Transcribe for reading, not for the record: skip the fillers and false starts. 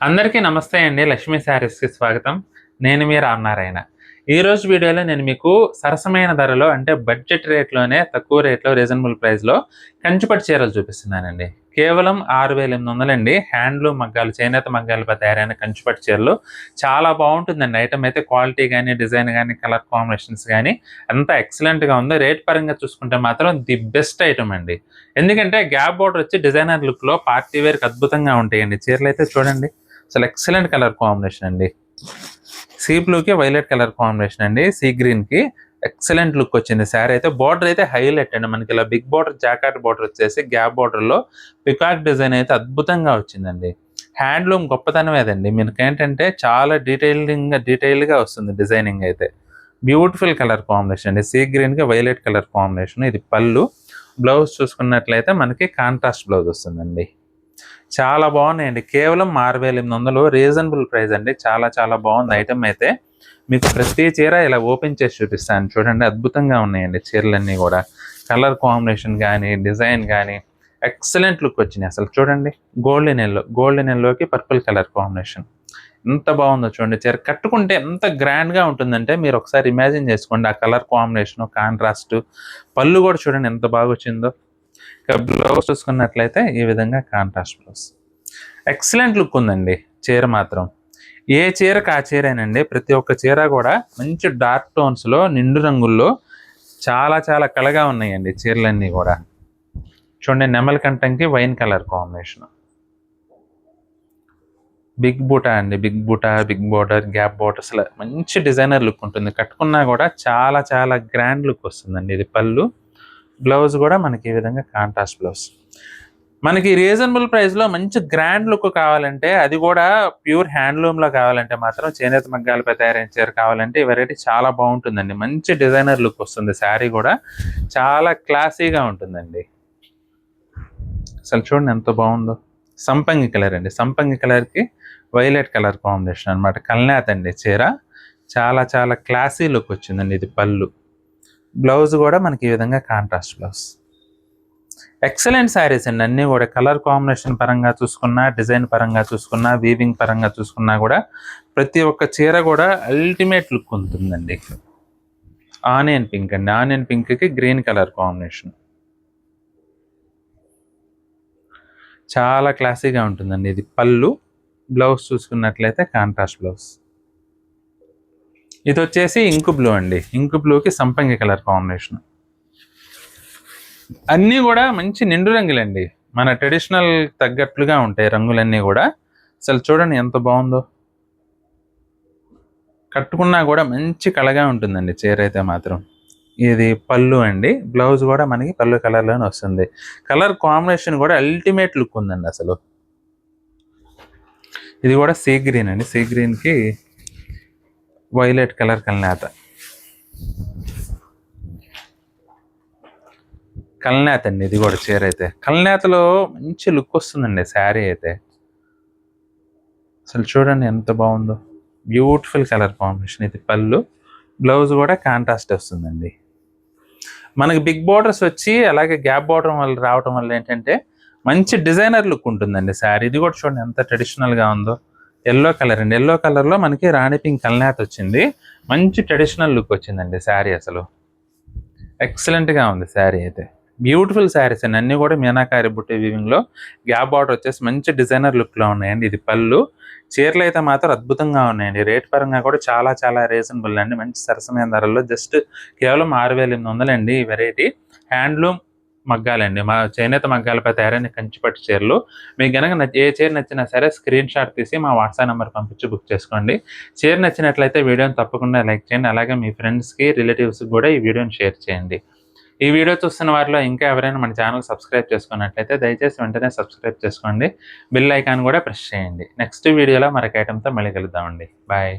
అందరికీ నమస్తే అండి. లక్ష్మీ శారీస్‌కి స్వాగతం. నేను మీ రామనారాయణ. ఈరోజు వీడియోలో నేను మీకు సరసమైన ధరలో అంటే బడ్జెట్ రేట్‌లోనే తక్కువ రేట్‌లో రీజనబుల్ ప్రైస్‌లో కంచిపట్టు చీరలు చూపిస్తున్నానండి. కేవలం 6,800 అండి. హ్యాండ్లూమ్ మగ్గాలు, చేనేత మగ్గాలపై తయారైన కంచిపట్టు చీరలు చాలా బావుంటుందండి. ఐటెమ్ అయితే క్వాలిటీ గాని, డిజైన్ గాని, కలర్ కాంబినేషన్స్ గాని అంతా ఎక్సలెంట్‌గా ఉంది. రేట్ పరంగా చూసుకుంటే మాత్రం ది బెస్ట్ ఐటెమ్ అండి. ఎందుకంటే గ్యాప్ బోర్డర్ వచ్చి డిజైనర్ లుక్‌లో పార్టీ వేర్‌కి అద్భుతంగా ఉంటాయండి. చీరలైతే చూడండి. అసలు ఎక్సలెంట్ కలర్ కాంబినేషన్ అండి. సీ బ్లూకి వైలెట్ కలర్ కాంబినేషన్ అండి. సీ గ్రీన్‌కి ఎక్సలెంట్ లుక్ వచ్చింది. శారీ అయితే బార్డర్ అయితే హైలైట్ అండి. మనకి ఇలా బిగ్ బార్డర్ జాకార్డ్ బార్డర్ వచ్చేసి గ్యాప్ బార్డర్‌లో పికాక్ డిజైన్ అయితే అద్భుతంగా వచ్చిందండి. హ్యాండ్లూమ్ గొప్పతనం అదండి. మనకేంటంటే చాలా డీటెయిల్‌గా వస్తుంది డిజైనింగ్ అయితే. బ్యూటిఫుల్ కలర్ కాంబినేషన్ అండి. సీ గ్రీన్‌కి వైలెట్ కలర్ కాంబినేషన్. ఇది పళ్ళు. బ్లౌజ్ చూసుకున్నట్లయితే మనకి కాంట్రాస్ట్ బ్లౌజ్ వస్తుందండి. చాలా బాగున్నాయండి. కేవలం 6,800 రీజనబుల్ ప్రైస్ అండి. చాలా బాగుంది ఐటమ్ అయితే. మీకు ప్రతి చీర ఇలా ఓపెన్ చేసి చూపిస్తాను చూడండి. అద్భుతంగా ఉన్నాయండి చీరలన్నీ కూడా. కలర్ కాంబినేషన్ కానీ, డిజైన్ కానీ ఎక్సలెంట్ లుక్ వచ్చినాయి. అసలు చూడండి. గోల్డెన్ ఎల్లోకి పర్పుల్ కలర్ కాంబినేషన్. ఎంత బాగుందో చూడండి చీర. కట్టుకుంటే ఎంత గ్రాండ్గా ఉంటుందంటే మీరు ఒకసారి ఇమాజిన్ చేసుకోండి. ఆ కలర్ కాంబినేషన్, కాంట్రాస్ట్, పళ్ళు కూడా చూడండి ఎంత బాగా వచ్చిందో. ఇక బ్లౌజ్ చూసుకున్నట్లయితే ఈ విధంగా కాంట్రాస్ట్ బ్లౌజ్. ఎక్సలెంట్ లుక్ ఉందండి చీర మాత్రం. ఏ చీరకు ఆ చీరేనండి. ప్రతి ఒక్క చీర కూడా మంచి డార్క్ టోన్స్లో, నిండు రంగుల్లో చాలా కళగా ఉన్నాయండి చీరలన్నీ కూడా. చూడండి, నెమలి కంఠంకి వైన్ కలర్ కాంబినేషన్. బిగ్ బూటా అండి. బిగ్ బూటా, బిగ్ బోర్డర్, గ్యాప్ బోర్డర్, అసలు మంచి డిజైనర్ లుక్ ఉంటుంది. కట్టుకున్నా కూడా చాలా గ్రాండ్ లుక్ వస్తుందండి. ఇది పళ్ళు. బ్లౌజ్ కూడా మనకి ఈ విధంగా కాంట్రాస్ట్ బ్లౌజ్. మనకి రీజనబుల్ ప్రైస్లో మంచి గ్రాండ్ లుక్ కావాలంటే, అది కూడా ప్యూర్ హ్యాండ్లూమ్లో కావాలంటే మాత్రం, చేనేత మగ్గాలపై తయారైన చీర కావాలంటే ఈ వెరైటీ చాలా బాగుంటుందండి. మంచి డిజైనర్ లుక్ వస్తుంది. శారీ కూడా చాలా క్లాసీగా ఉంటుందండి. అసలు చూడండి ఎంత బాగుందో. సంపంగి కలర్ అండి. సంపంగి కలర్కి వైలెట్ కలర్ కాంబినేషన్ అనమాట. కల్నేత అండి చీర. చాలా క్లాసీ లుక్ వచ్చిందండి. ఇది పళ్ళు. బ్లౌజ్ కూడా మనకి ఈ విధంగా కాంట్రాస్ట్ బ్లౌజ్. ఎక్సలెంట్ శారీస్ అండి. అన్నీ కూడా కలర్ కాంబినేషన్ పరంగా చూసుకున్నా, డిజైన్ పరంగా చూసుకున్నా, వీవింగ్ పరంగా చూసుకున్నా కూడా ప్రతి ఒక్క చీర కూడా అల్టిమేట్ లుక్ ఉంటుందండి. ఆనియన్ పింక్ అండి. ఆనియన్ పింక్కి గ్రీన్ కలర్ కాంబినేషన్. చాలా క్లాసీగా ఉంటుందండి. ఇది పళ్ళు. బ్లౌజ్ చూసుకున్నట్లయితే కాంట్రాస్ట్ బ్లౌజ్. ఇది వచ్చేసి ఇంకు బ్లూ అండి. ఇంకు బ్లూకి సంపంగి కలర్ కాంబినేషన్. అన్నీ కూడా మంచి నిండు రంగులండి. మన ట్రెడిషనల్ తగ్గట్లుగా ఉంటాయి రంగులన్నీ కూడా. అసలు చూడండి ఎంత బాగుందో. కట్టుకున్నా కూడా మంచి కళగా ఉంటుందండి చీర అయితే మాత్రం. ఇది పళ్ళు అండి. బ్లౌజ్ కూడా మనకి పళ్ళు కలర్లోనే వస్తుంది. కలర్ కాంబినేషన్ కూడా అల్టిమేట్ లుక్ ఉందండి అసలు. ఇది కూడా సీ గ్రీన్ అండి. సీ గ్రీన్కి వైలెట్ కలర్ కల్నేత. కల్నేత అండి. ఇది కూడా చీర అయితే కల్నేతలో మంచి లుక్ వస్తుందండి శారీ అయితే. అసలు చూడండి ఎంత బాగుందో. Beautiful colour combination. ఇది పళ్ళు. బ్లౌజ్ కూడా కాంట్రాస్ట్ వస్తుందండి. మనకి బిగ్ బార్డర్స్ వచ్చి అలాగే గ్యాప్ బార్డర్ వల్ల రావటం వల్ల ఏంటంటే మంచి డిజైనర్ లుక్ ఉంటుందండి శారీ. ఇది కూడా చూడండి ఎంత ట్రెడిషనల్గా ఉందో. ఎల్లో కలర్ అండి. ఎల్లో కలర్లో మనకి రాణి పింక్ కల్నేత వచ్చింది. మంచి ట్రెడిషనల్ లుక్ వచ్చిందండి శారీ. అసలు ఎక్సలెంట్గా ఉంది శారీ అయితే. బ్యూటిఫుల్ శారీస్ అండి. అన్నీ కూడా మీనాకారి బుట్టి వీవింగ్లో. గ్యాప్ బార్డర్ వచ్చేసి మంచి డిజైనర్ లుక్లో ఉన్నాయండి. ఇది పళ్ళు. చీరలు అయితే మాత్రం అద్భుతంగా ఉన్నాయండి. రేట్ పరంగా కూడా చాలా రీజనబుల్ అండి. మంచి సరసమైన ధరల్లో జస్ట్ కేవలం 6,800 అండి ఈ వెరైటీ. హ్యాండ్లూమ్ మగ్గాలండి. మా చేనేత మగ్గాలపై తయారైన కంచిపట్టు చీరలు. మీకు కనుక ఏ చీర నచ్చినా సరే స్క్రీన్ షాట్ తీసి మా వాట్సాప్ నెంబర్ పంపించి బుక్ చేసుకోండి. చీర నచ్చినట్లయితే వీడియోని తప్పకుండా లైక్ చేయండి. అలాగే మీ ఫ్రెండ్స్కి, రిలేటివ్స్కి కూడా ఈ వీడియోని షేర్ చేయండి. ఈ వీడియో చూస్తున్న వారిలో ఇంకా ఎవరైనా మన ఛానల్ సబ్స్క్రైబ్ చేసుకున్నట్లయితే దయచేసి వెంటనే సబ్స్క్రైబ్ చేసుకోండి. బెల్ ఐకాన్ కూడా ప్రెస్ చేయండి. నెక్స్ట్ వీడియోలో మరొక ఐటెంతో మళ్ళీ కలుద్దామండి. బాయ్.